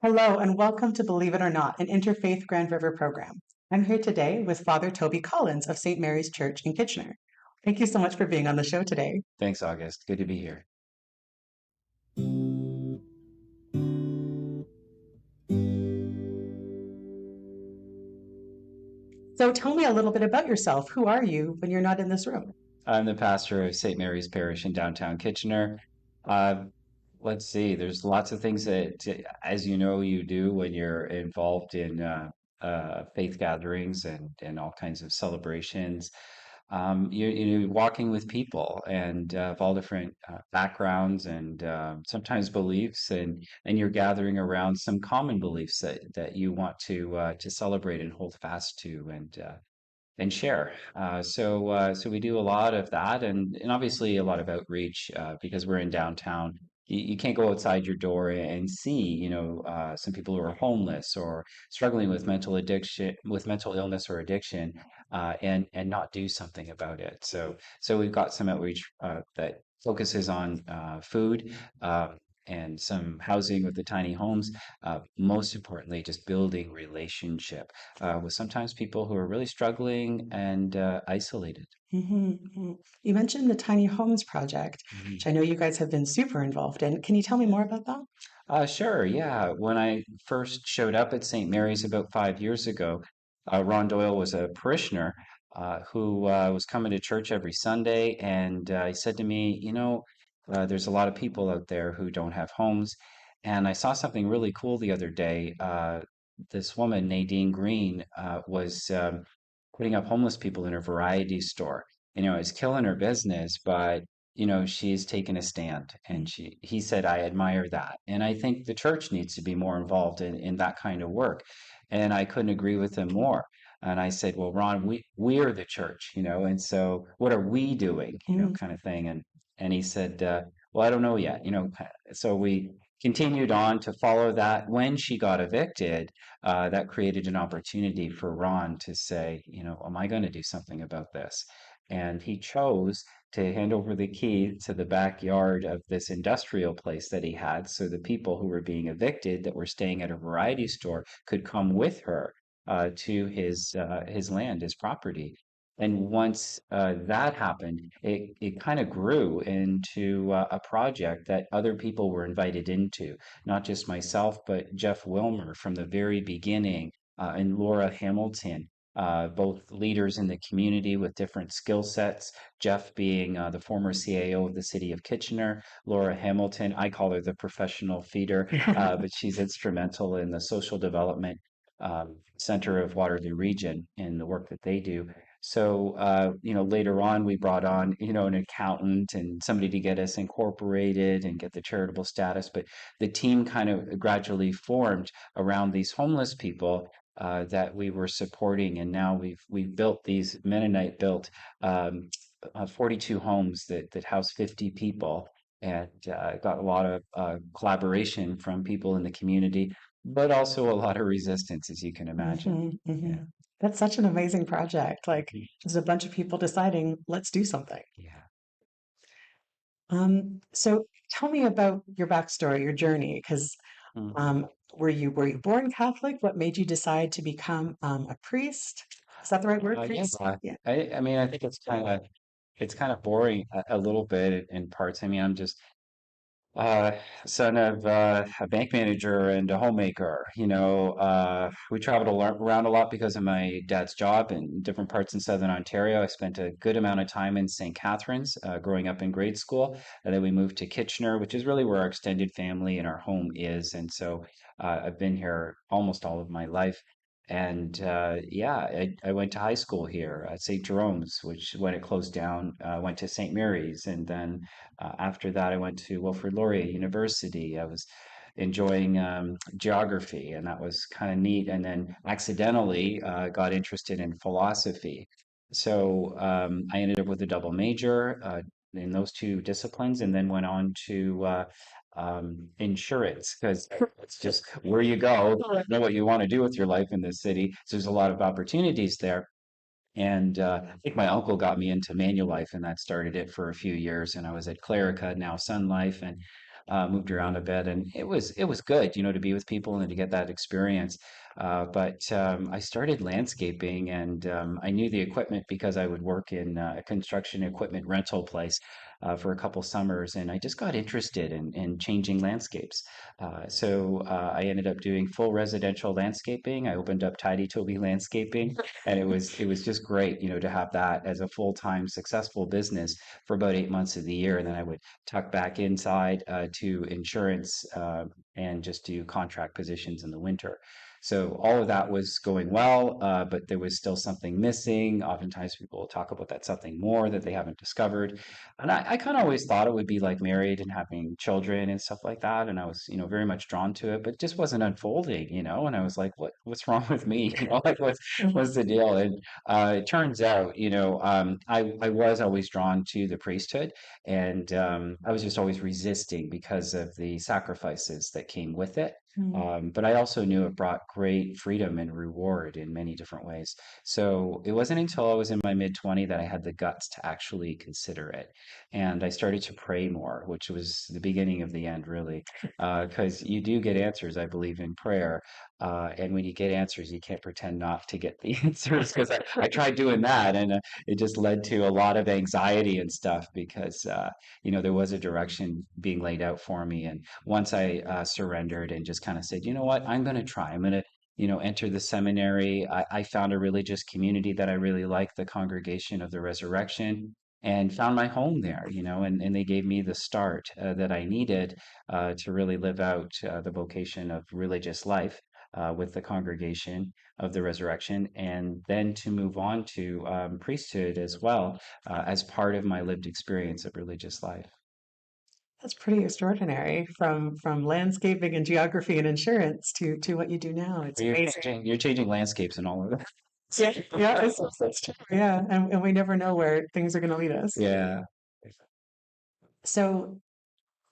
Hello, and welcome to Believe It or Not, an Interfaith Grand River program. I'm here today with Father Toby Collins of St. Mary's Church in Kitchener. Thank you so much for being on the show today. Thanks, August. Good to be here. So tell me a little bit about yourself. Who are you when you're not in this room? I'm the pastor of St. Mary's Parish in downtown Kitchener. Uh, let's see, there's lots of things that, as you know, you do when you're involved in faith gatherings and all kinds of celebrations. You're walking with people and of all different backgrounds and sometimes beliefs, and you're gathering around some common beliefs that you want to celebrate and hold fast to and share. So we do a lot of that, and obviously a lot of outreach because we're in downtown. You can't go outside your door and see, some people who are homeless or struggling with mental addiction, with mental illness or addiction, and not do something about it. So we've got some outreach that focuses on food. And some housing with the tiny homes. Most importantly, just building relationship with sometimes people who are really struggling and isolated. You mentioned the Tiny Homes Project, Mhm. which I know you guys have been super involved in. Can you tell me more about that? Sure, yeah. When I first showed up at St. Mary's about 5 years ago, Ron Doyle was a parishioner who was coming to church every Sunday, and he said to me, there's a lot of people out there who don't have homes. And I saw something really cool the other day. This woman, Nadine Green, was putting up homeless people in her variety store. It's killing her business, but she's taken a stand, and he said, I admire that. And I think the church needs to be more involved in that kind of work. And I couldn't agree with him more. And I said, well, Ron, we're the church, and so what are we doing, Mm. kind of thing. And he said, well, I don't know yet, so we continued on to follow that. When she got evicted, that created an opportunity for Ron to say, am I going to do something about this? And he chose to hand over the key to the backyard of this industrial place that he had so the people who were being evicted that were staying at a variety store could come with her to his land, his property. And once that happened, it kind of grew into a project that other people were invited into, not just myself, but Jeff Wilmer from the very beginning, and Laura Hamilton, both leaders in the community with different skill sets. Jeff being the former CAO of the city of Kitchener, Laura Hamilton, I call her the professional feeder, but she's instrumental in the social development center of Waterloo Region in the work that they do. So, later on, we brought on, an accountant and somebody to get us incorporated and get the charitable status. But the team kind of gradually formed around these homeless people that we were supporting, and now we've built these Mennonite built 42 homes that house 50 people, and got a lot of collaboration from people in the community, but also a lot of resistance, as you can imagine. Hmm. Yeah. That's such an amazing project. Like, just a bunch of people deciding, let's do something. Yeah. So tell me about your backstory, your journey, because Mhm. um, were you born Catholic? What made you decide to become a priest? Is that the right word, Yeah, priest? Yeah. I mean, I think it's kind of boring a little bit in parts. I mean, I'm just uh, son of a bank manager and a homemaker. We traveled around a lot because of my dad's job in different parts in Southern Ontario. I spent a good amount of time in St. Catharines, growing up in grade school, and then we moved to Kitchener, which is really where our extended family and our home is. And so I've been here almost all of my life. And yeah, I went to high school here at St. Jerome's, which when it closed down, went to St. Mary's, and then after that, I went to Wilfrid Laurier University. I was enjoying geography, and that was kind of neat. And then accidentally got interested in philosophy. So I ended up with a double major in those two disciplines, and then went on to insurance because it's just where you go, you know what you want to do with your life in this city. So there's a lot of opportunities there. And I think my uncle got me into Manulife, and that started it for a few years. And I was at Clerica, now Sun Life, and moved around a bit, and it was good, to be with people and to get that experience. But I started landscaping, and I knew the equipment because I would work in a construction equipment rental place for a couple summers, and I just got interested in changing landscapes. So I ended up doing full residential landscaping. I opened up Tidy Toby Landscaping, and it was just great, to have that as a full-time successful business for about 8 months of the year, and then I would tuck back inside to insurance and just do contract positions in the winter. So all of that was going well, but there was still something missing. Oftentimes people will talk about that something more that they haven't discovered. And I kind of always thought it would be like married and having children and stuff like that. And I was, very much drawn to it, but it just wasn't unfolding, And I was like, what's wrong with me? Like what's the deal? And it turns out, I was always drawn to the priesthood, and I was just always resisting because of the sacrifices that came with it. Mm. But I also knew it brought great freedom and reward in many different ways. So it wasn't until I was in my mid 20 that I had the guts to actually consider it. And I started to pray more, which was the beginning of the end, really. Because you do get answers, I believe, in prayer. And when you get answers, you can't pretend not to get the answers. Because I tried doing that, and it just led to a lot of anxiety and stuff because, there was a direction being laid out for me. And once I surrendered and just kind of said, you know what, I'm going to try. I'm going to, enter the seminary. I found a religious community that I really liked, the Congregation of the Resurrection, and found my home there, and they gave me the start that I needed to really live out the vocation of religious life with the Congregation of the Resurrection, and then to move on to priesthood as well as part of my lived experience of religious life. That's pretty extraordinary from landscaping and geography and insurance to what you do now. It's You're amazing. changing landscapes and all of that. Yeah, yeah, that's true. Yeah, and we never know where things are going to lead us. Yeah. So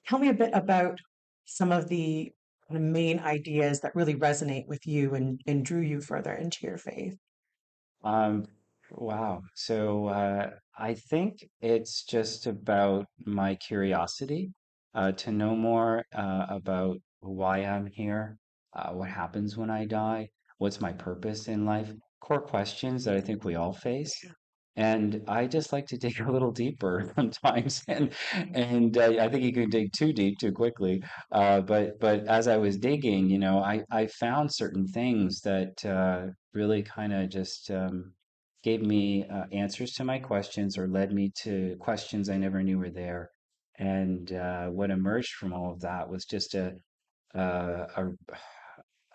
tell me a bit about some of the main ideas that really resonate with you and drew you further into your faith. Um, wow. So I think it's just about my curiosity to know more about why I'm here, what happens when I die, what's my purpose in life, core questions that I think we all face. And I just like to dig a little deeper sometimes, and I think you can dig too deep too quickly. But as I was digging, I found certain things that really kind of just gave me answers to my questions or led me to questions I never knew were there. And what emerged from all of that was just a, a,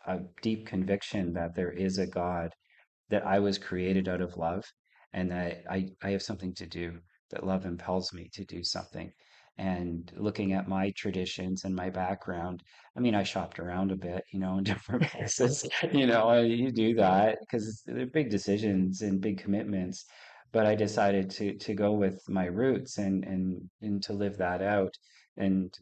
a deep conviction that there is a God, that I was created out of love, and that I have something to do, that love impels me to do something. And looking at my traditions and my background, I mean, I shopped around a bit, in different places, you do that because they're big decisions and big commitments. But I decided to go with my roots and to live that out. And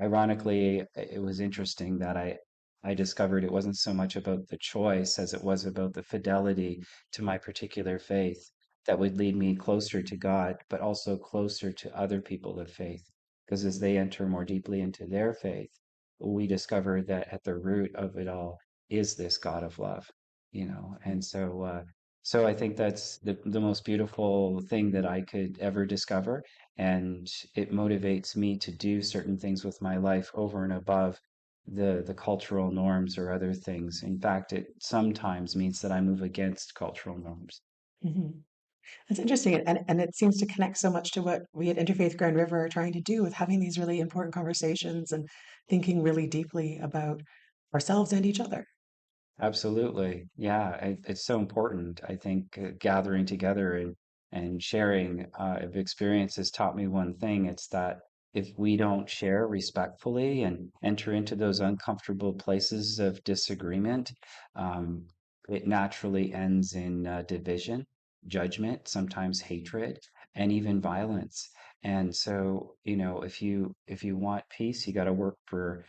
ironically, it was interesting that I discovered it wasn't so much about the choice as it was about the fidelity to my particular faith that would lead me closer to God, but also closer to other people of faith. Because as they enter more deeply into their faith, we discover that at the root of it all is this God of love, And so I think that's the most beautiful thing that I could ever discover, and it motivates me to do certain things with my life over and above the cultural norms or other things. In fact, it sometimes means that I move against cultural norms. Mhm. That's interesting, and it seems to connect so much to what we at Interfaith Grand River are trying to do with having these really important conversations and thinking really deeply about ourselves and each other. Absolutely. Yeah, it's so important. I think gathering together and sharing of experiences taught me one thing. It's that if we don't share respectfully and enter into those uncomfortable places of disagreement, um, it naturally ends in division, judgment, sometimes hatred, and even violence. And so, if you want peace, you got to work for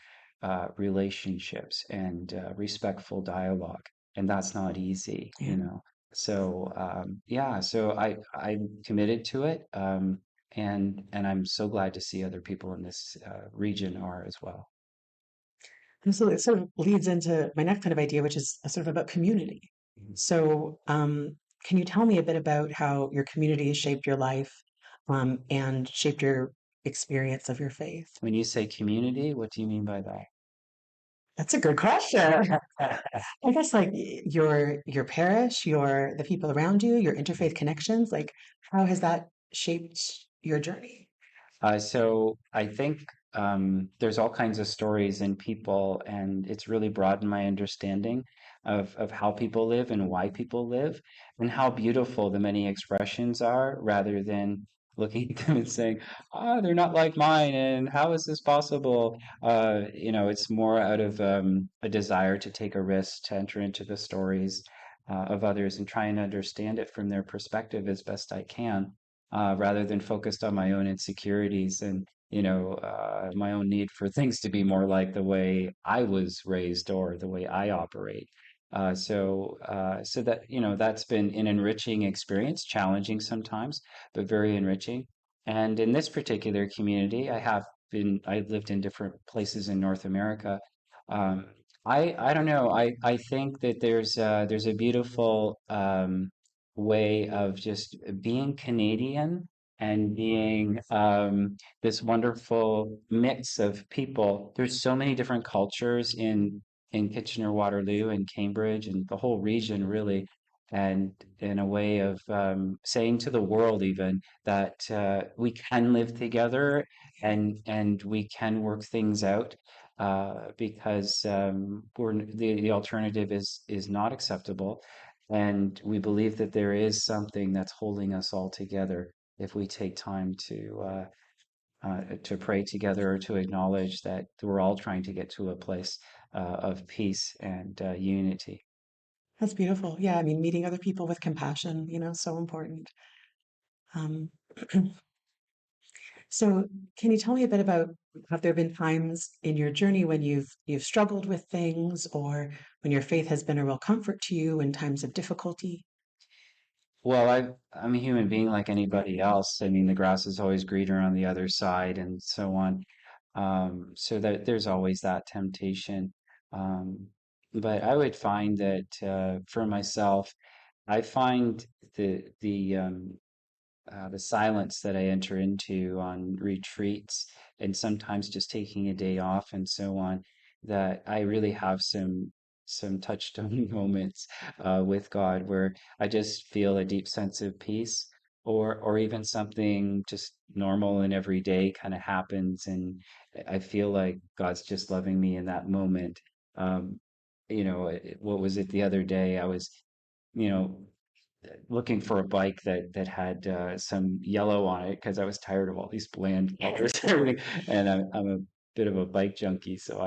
relationships and respectful dialogue, and that's not easy. Yeah. So yeah, so I'm committed to it, and I'm so glad to see other people in this region are as well. And so it sort of leads into my next kind of idea, which is sort of about community. So, can you tell me a bit about how your community has shaped your life, and shaped your experience of your faith? When you say community, what do you mean by that? That's a good question. I guess like your parish, the people around you, your interfaith connections, like how has that shaped your journey? So I think there's all kinds of stories and people, and it's really broadened my understanding of how people live and why people live, and how beautiful the many expressions are, rather than looking at them and saying, "Ah, they're not like mine," and how is this possible? It's more out of a desire to take a risk, to enter into the stories of others and try and understand it from their perspective as best I can, rather than focused on my own insecurities and my own need for things to be more like the way I was raised or the way I operate. So that that's been an enriching experience, challenging sometimes, but very enriching. And in this particular community, I've lived in different places in North America. Um, I don't know. I think that there's a beautiful way of just being Canadian and being this wonderful mix of people. There's so many different cultures in Kitchener-Waterloo and Cambridge and the whole region, really. And in a way of saying to the world even that we can live together and we can work things out, because the alternative is not acceptable. And we believe that there is something that's holding us all together if we take time to pray together or to acknowledge that we're all trying to get to a place of peace and unity. That's beautiful. Yeah, I mean, meeting other people with compassion, so important. Um, so can you tell me a bit about, have there been times in your journey when you've struggled with things, or when your faith has been a real comfort to you in times of difficulty? Well, I'm a human being like anybody else. I mean, the grass is always greener on the other side, and so on. So that there's always that temptation. Um, but I would find that for myself, I find the silence that I enter into on retreats and sometimes just taking a day off and so on, that I really have some touchstone moments with God where I just feel a deep sense of peace, or even something just normal and everyday kind of happens and I feel like God's just loving me in that moment. Um, what was it the other day? I was, you know, looking for a bike that had some yellow on it because I was tired of all these bland colors and everything. And I'm a bit of a bike junkie, so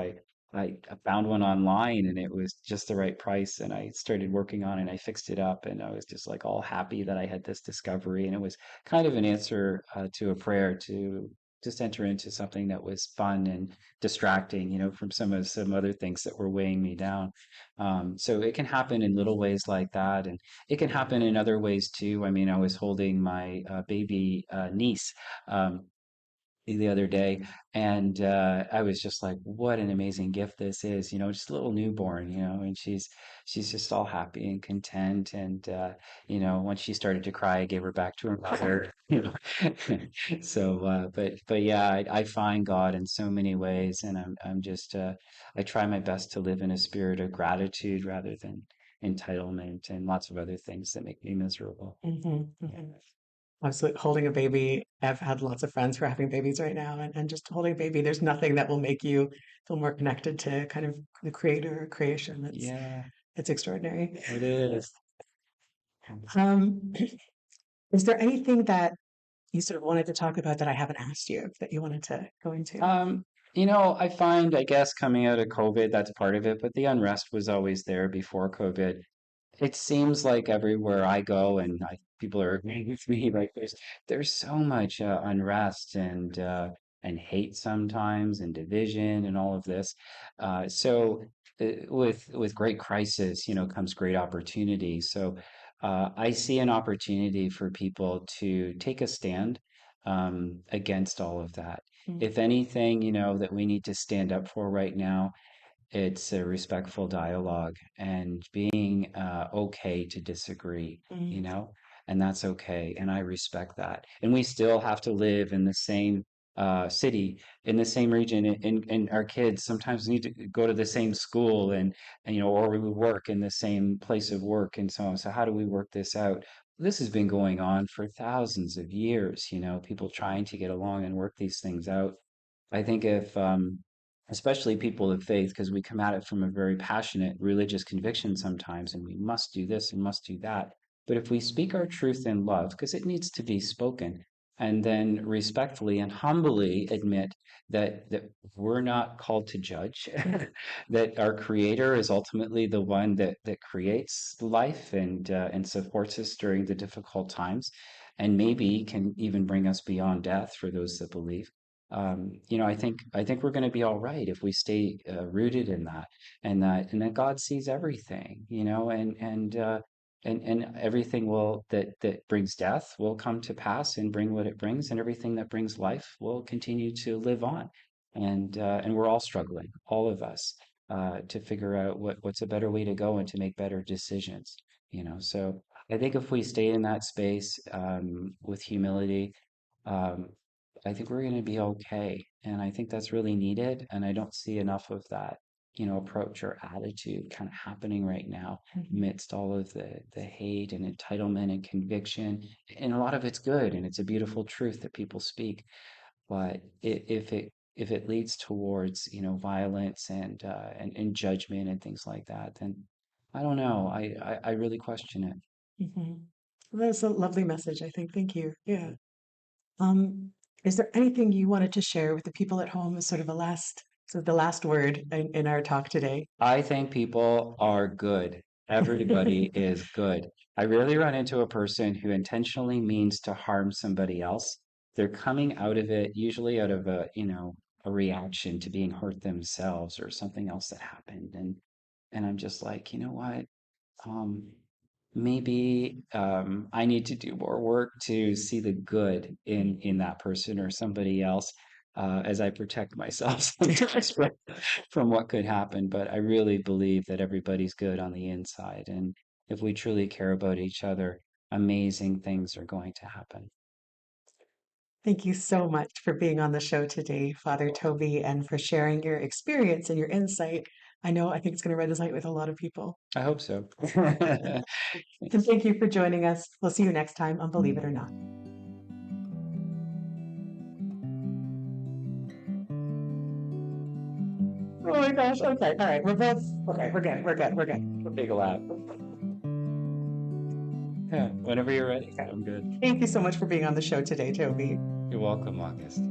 I found one online and it was just the right price. And I started working on it. And I fixed it up, and I was just like all happy that I had this discovery. And it was kind of an answer to a prayer to just enter into something that was fun and distracting, from some other things that were weighing me down. So it can happen in little ways like that, and it can happen in other ways too. I mean, I was holding my baby niece um, the other day, and I was just like, "What an amazing gift this is!" Just a little newborn, and she's just all happy and content. And once she started to cry, I gave her back to her mother. So, but yeah, I find God in so many ways, and I'm just I try my best to live in a spirit of gratitude rather than entitlement and lots of other things that make me miserable. Hmm. Yeah. Hmm. Absolutely. Holding a baby, I've had lots of friends who are having babies right now, and just holding a baby, there's nothing that will make you feel more connected to kind of the creator or creation. Yeah, It's extraordinary. it is. Um, is there anything that you sort of wanted to talk about that I haven't asked you that you wanted to go into? Um, I find, I guess, coming out of COVID, that's part of it, but the unrest was always there before COVID. It seems like everywhere I go, and people are agreeing with me, like there's so much unrest and hate sometimes, and division, and all of this. With great crisis, comes great opportunity. So I see an opportunity for people to take a stand, against all of that. Mm, If anything, that we need to stand up for right now, it's a respectful dialogue and being okay to disagree, you mm, know, and that's okay. And I respect that. And we still have to live in the same city, in the same region, and our kids sometimes need to go to the same school or we work in the same place of work and so on. So how do we work this out? This has been going on for thousands of years, people trying to get along and work these things out. I think if, especially people of faith, because we come at it from a very passionate religious conviction sometimes, and we must do this and must do that. But if we speak our truth in love, because it needs to be spoken, and then respectfully and humbly admit that we're not called to judge, that our Creator is ultimately the one that creates life and supports us during the difficult times, and maybe can even bring us beyond death for those that believe. I think we're going to be all right if we stay rooted in that, and that God sees everything, and everything that brings death will come to pass and bring what it brings, and everything that brings life will continue to live on, and we're all struggling, all of us, to figure out what's a better way to go and to make better decisions, So I think if we stay in that space with humility. Um, I think we're going to be okay. And I think that's really needed. And I don't see enough of that, approach or attitude kind of happening right now mhm, amidst all of the hate and entitlement and conviction. And a lot of it's good and it's a beautiful truth that people speak. But if it leads towards, violence and judgment and things like that, then I don't know. I really question it. mhm. Well, that's a lovely message, I think. Thank you. Yeah. Um, is there anything you wanted to share with the people at home as sort of the last word in our talk today? I think people are good. Everybody is good. I rarely run into a person who intentionally means to harm somebody else. They're coming out of it, usually out of a reaction to being hurt themselves or something else that happened. And I'm just like, you know what? Um, maybe I need to do more work to see the good in that person or somebody else, as I protect myself sometimes from what could happen. But I really believe that everybody's good on the inside, and if we truly care about each other, amazing things are going to happen. Thank you so much for being on the show today, Father Toby, and for sharing your experience and your insight. I think it's going to resonate with a lot of people. I hope so. And thank you for joining us. We'll see you next time on Believe It or Not. Oh my gosh. Okay. All right. We're both okay. We're good. We're good. We're good. Big laugh. Yeah, whenever you're ready, I'm good. Thank you so much for being on the show today, Toby. You're welcome, August.